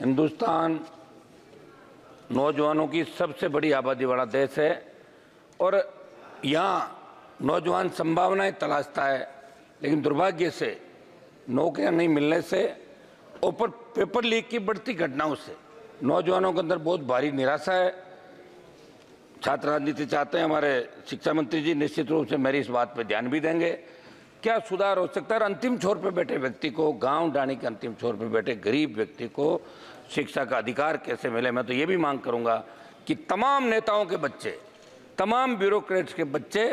हिंदुस्तान नौजवानों की सबसे बड़ी आबादी वाला देश है और यहाँ नौजवान संभावनाएं तलाशता है, लेकिन दुर्भाग्य से नौकरियां नहीं मिलने से और पेपर लीक की बढ़ती घटनाओं से नौजवानों के अंदर बहुत भारी निराशा है। छात्र राजनीति चाहते हैं। हमारे शिक्षा मंत्री जी निश्चित रूप से मेरी इस बात पर ध्यान भी देंगे। क्या सुधार हो सकता है? अंतिम छोर पर बैठे व्यक्ति को, गांव डाणी के अंतिम छोर पर बैठे गरीब व्यक्ति को शिक्षा का अधिकार कैसे मिले? मैं तो ये भी मांग करूंगा कि तमाम नेताओं के बच्चे, तमाम ब्यूरोक्रेट्स के बच्चे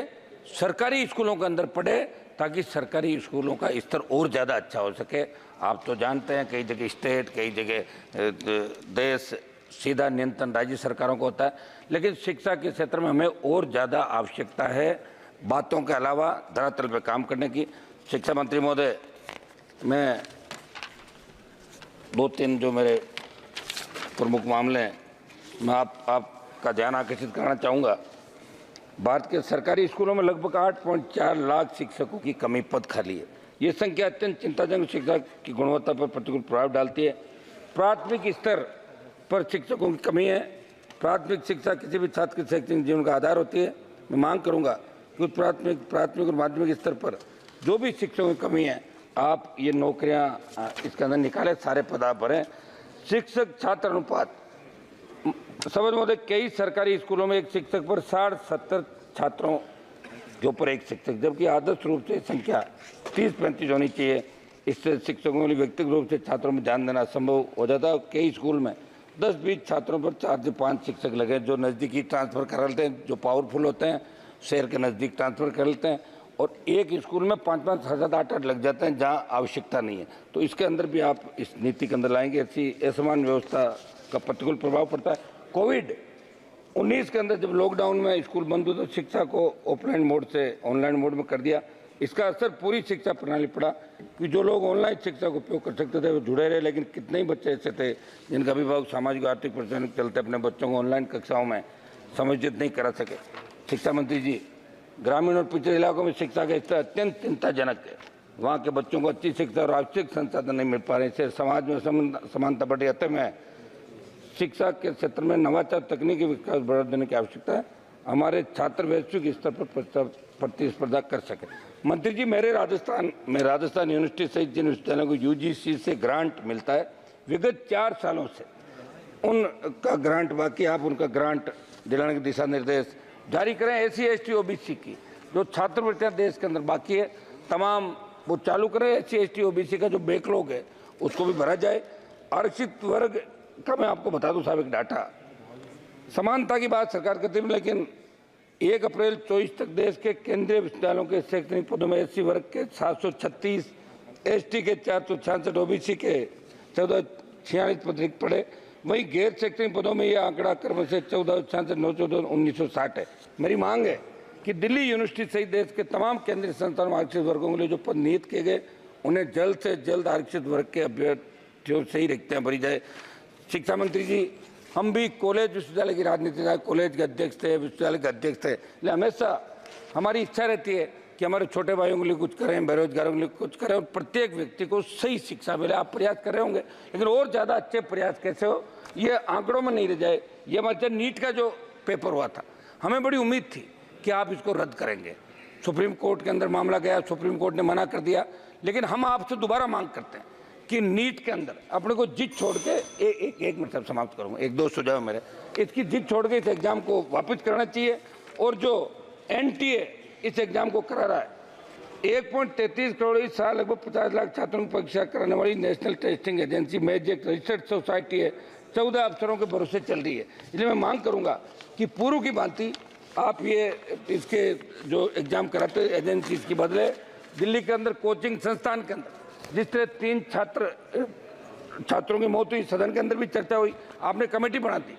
सरकारी स्कूलों के अंदर पढ़े ताकि सरकारी स्कूलों का स्तर और ज़्यादा अच्छा हो सके। आप तो जानते हैं कई जगह स्टेट, कई जगह देश सीधा नियंत्रण राज्य सरकारों को होता है, लेकिन शिक्षा के क्षेत्र में हमें और ज़्यादा आवश्यकता है बातों के अलावा धरातल पर काम करने की। शिक्षा मंत्री महोदय, मैं दो तीन जो मेरे प्रमुख मामले हैं मैं आपका ध्यान आकर्षित करना चाहूँगा। भारत के सरकारी स्कूलों में लगभग 8.4 लाख शिक्षकों की कमी, पद खाली है। ये संख्या अत्यंत चिंताजनक शिक्षा की गुणवत्ता पर प्रतिकूल प्रभाव डालती है। प्राथमिक स्तर पर शिक्षकों की कमी है। प्राथमिक शिक्षा किसी भी छात्र के शैक्षणिक जीवन का आधार होती है। मैं मांग करूँगा कि प्राथमिक और माध्यमिक स्तर पर जो भी शिक्षकों की कमी है, आप ये नौकरियाँ इसके अंदर निकालें, सारे पद आप भरें। शिक्षक छात्र अनुपात, समझ महोदय, कई सरकारी स्कूलों में एक शिक्षक पर 60-70 छात्रों के ऊपर एक शिक्षक, जबकि आदर्श रूप से संख्या 30-35 होनी चाहिए। इससे शिक्षकों के लिए व्यक्तिगत रूप से छात्रों में ध्यान देना संभव हो जाता है। कई स्कूल में 10-20 छात्रों पर 4 से 5 शिक्षक लगे, जो नज़दीकी ट्रांसफ़र कर लेते हैं, जो पावरफुल होते हैं शहर के नज़दीक ट्रांसफ़र कर लेते हैं, और एक स्कूल में 5-5, 7-8 लग जाते हैं जहाँ आवश्यकता नहीं है। तो इसके अंदर भी आप इस नीति के अंदर लाएंगे, ऐसी असमान व्यवस्था का प्रतिकूल प्रभाव पड़ता है। कोविड-19 के अंदर जब लॉकडाउन में स्कूल बंद हुए तो शिक्षा को ऑफलाइन मोड से ऑनलाइन मोड में कर दिया। इसका असर पूरी शिक्षा प्रणाली पड़ा कि जो लोग ऑनलाइन शिक्षा का उपयोग कर सकते थे वो जुड़े रहे, लेकिन कितने ही बच्चे ऐसे थे जिनका अभिभावक सामाजिक आर्थिक परेशानी के चलते अपने बच्चों को ऑनलाइन कक्षाओं में समायोजित नहीं करा सके। शिक्षा मंत्री जी, ग्रामीण और पिछड़े इलाकों में शिक्षा का स्तर अत्यंत चिंताजनक है। वहाँ के बच्चों को अच्छी शिक्षा और आवश्यक संसाधन नहीं मिल पा रहे। इससे समाज में समानता बढ़ी। अतः में शिक्षा के क्षेत्र में नवाचार, तकनीकी विकास बढ़ा देने की आवश्यकता है। हमारे छात्र वैश्विक स्तर पर प्रतिस्पर्धा कर सके। मंत्री जी, मेरे राजस्थान यूनिवर्सिटी सहित जिन विश्वविद्यालयों को यूजीसी से ग्रांट मिलता है, विगत 4 सालों से उनका ग्रांट बाकी, आप उनका ग्रांट दिलाने के दिशा निर्देश जारी करें। एससी, एसटी, ओबीसी की जो छात्रवृत्तियाँ देश के अंदर बाकी है तमाम वो चालू करें। एससी, एसटी, ओबीसी का जो बैकलॉग है उसको भी भरा जाए। आरक्षित वर्ग का मैं आपको बता दूं साहब एक डाटा, समानता की बात सरकार करती है, लेकिन 1 अप्रैल 24 तक देश के केंद्रीय विश्वविद्यालयों के शैक्षणिक पदों में एससी वर्ग के 736, एसटी के 466, ओबीसी के 1446 पद रिक्त पड़े। वहीं गैर शैक्षणिक पदों में यह आंकड़ा क्रम से 1466, 914, 1960 है। मेरी मांग है कि दिल्ली यूनिवर्सिटी सहित देश के तमाम केंद्रीय संस्थानों में आरक्षित वर्गों के लिए जो पद नियत किए गए उन्हें जल्द से जल्द आरक्षित वर्ग के अभ्यर्थियों से ही रिक्तियाँ भरी जाए। शिक्षा मंत्री जी, हम भी कॉलेज विश्वविद्यालय की राजनीति में कॉलेज के अध्यक्ष थे, विश्वविद्यालय के अध्यक्ष थे, इसलिए हमेशा हमारी इच्छा रहती है कि हमारे छोटे भाइयों के लिए कुछ करें, बेरोजगारों के लिए कुछ करें और प्रत्येक व्यक्ति को सही शिक्षा मिले। आप प्रयास कर रहे होंगे, लेकिन और ज़्यादा अच्छे प्रयास कैसे हो ये आंकड़ों में नहीं रह जाए। ये हमारे नीट का जो पेपर हुआ था, हमें बड़ी उम्मीद थी कि आप इसको रद्द करेंगे। सुप्रीम कोर्ट के अंदर मामला गया, सुप्रीम कोर्ट ने मना कर दिया, लेकिन हम आपसे दोबारा मांग करते हैं कि नीट के अंदर अपने को जिद छोड़ के एक मिनट सब समाप्त करूंगा, 1-2 सुझाव मेरे, इसकी जिद छोड़ के इस एग्जाम को वापस कराना चाहिए। और जो एनटीए इस एग्जाम को करा रहा है, 1.33 करोड़ इस साल लगभग 50 लाख छात्रों की परीक्षा कराने वाली नेशनल टेस्टिंग एजेंसी मैज एक रजिस्टर्ड सोसाइटी है, 14 अफसरों के भरोसे चल रही है। इसलिए मैं मांग करूंगा कि पूर्व की भांति आप ये इसके जो एग्जाम कराते एजेंसी इसकी बदले दिल्ली के अंदर कोचिंग संस्थान के अंदर जिस तरह 3 छात्रों की मौत हुई, सदन के अंदर भी चर्चा हुई, आपने कमेटी बना दी।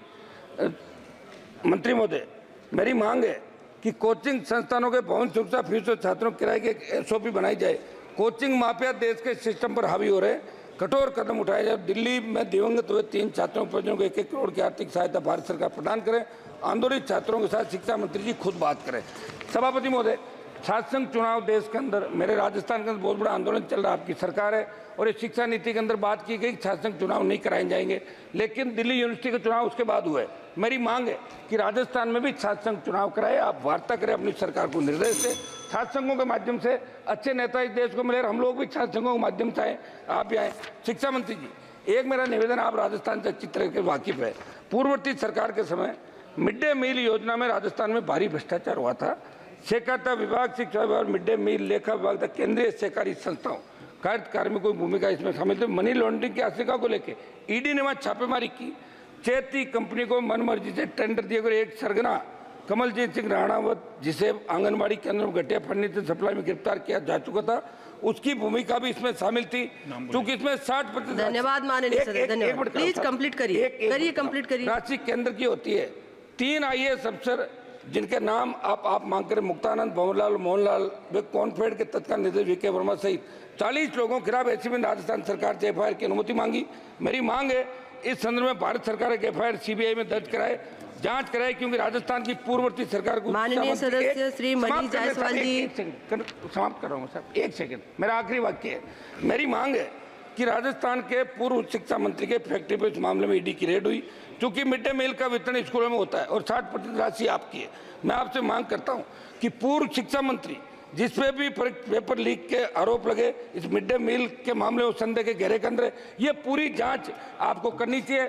मंत्री महोदय, मेरी मांग है कि कोचिंग संस्थानों के भवन सुरक्षा फीस और छात्रों किराए की एसओपी बनाई जाए। कोचिंग माफिया देश के सिस्टम पर हावी हो रहे, कठोर कदम उठाए जाए। दिल्ली में दिवंगत हुए 3 छात्रों परिजनों को 1-1 करोड़ की आर्थिक सहायता भारत सरकार प्रदान करे। आंदोलित छात्रों के साथ शिक्षा मंत्री जी खुद बात करें। सभापति महोदय, छात्र संघ चुनाव देश के अंदर, मेरे राजस्थान के अंदर बहुत बड़ा आंदोलन चल रहा है, आपकी सरकार है, और इस शिक्षा नीति के अंदर बात की गई छात्र संघ चुनाव नहीं कराए जाएंगे, लेकिन दिल्ली यूनिवर्सिटी का चुनाव उसके बाद हुआ है। मेरी मांग है कि राजस्थान में भी छात्र संघ चुनाव कराए, आप वार्ता करें अपनी सरकार को निर्देश से, छात्र संघों के माध्यम से अच्छे नेता इस देश को मिले, हम लोग भी छात्र संघों के माध्यम से आए, आप भी आए। शिक्षा मंत्री जी, एक मेरा निवेदन, आप राजस्थान से अच्छी तरह के वाकिफ है, पूर्ववर्ती सरकार के समय मिड डे मील योजना में राजस्थान में भारी भ्रष्टाचार हुआ था। सहकारिता विभाग, शिक्षा विभाग, मिड डे मील, लेखा विभाग तक केंद्रीय सहकारी संस्थाओं कार्मिकों की भूमिका इसमें शामिल थी। मनी लॉन्ड्रिंग की आशंका को लेकर ईडी ने वहां छापेमारी की, चेती कंपनी को मनमर्जी से टेंडर दिए गए। एक सरगना कमलजीत सिंह राणावत, जिसे आंगनबाड़ी केंद्र में घटिया फर्नीचर सप्लाई में गिरफ्तार किया जा चुका था, उसकी भूमिका भी इसमें शामिल थी, क्योंकि इसमें 60%। धन्यवाद माननीय सदस्य, धन्यवाद। प्लीज कंप्लीट करिए, कंप्लीट करिए। राशि केंद्र की होती है। 3 IAS अफसर जिनके नाम आप मांग करें, मुक्तानंद, भंवरलाल, मोहनलाल, वे कॉन्फेड के तत्काल निदेशक VK वर्मा सहित 40 लोगों के खिलाफ ऐसी में राजस्थान सरकार से FIR की अनुमति मांगी। मेरी मांग है इस संदर्भ में भारत सरकार एक FIR CBI में दर्ज कराए, जांच कराए, क्योंकि राजस्थान की पूर्ववर्ती सरकार को। माननीय सदस्य श्री मणि जायसवाल जी, समाप्त कर रहा हूँ सर, 1 सेकंड, मेरा आखिरी वाक्य है। मेरी मांग है कि राजस्थान के पूर्व शिक्षा मंत्री के फैक्ट्री पर इस मामले में ईडी की रेड हुई, क्योंकि मिड डे मील का वितरण स्कूलों में होता है और 60% राशि आपकी है। मैं आपसे मांग करता हूं कि पूर्व शिक्षा मंत्री जिसपे भी पेपर लीक के आरोप लगे, इस मिड डे मील के मामले में संदेह के घेरे के अंदर, ये पूरी जांच आपको करनी चाहिए।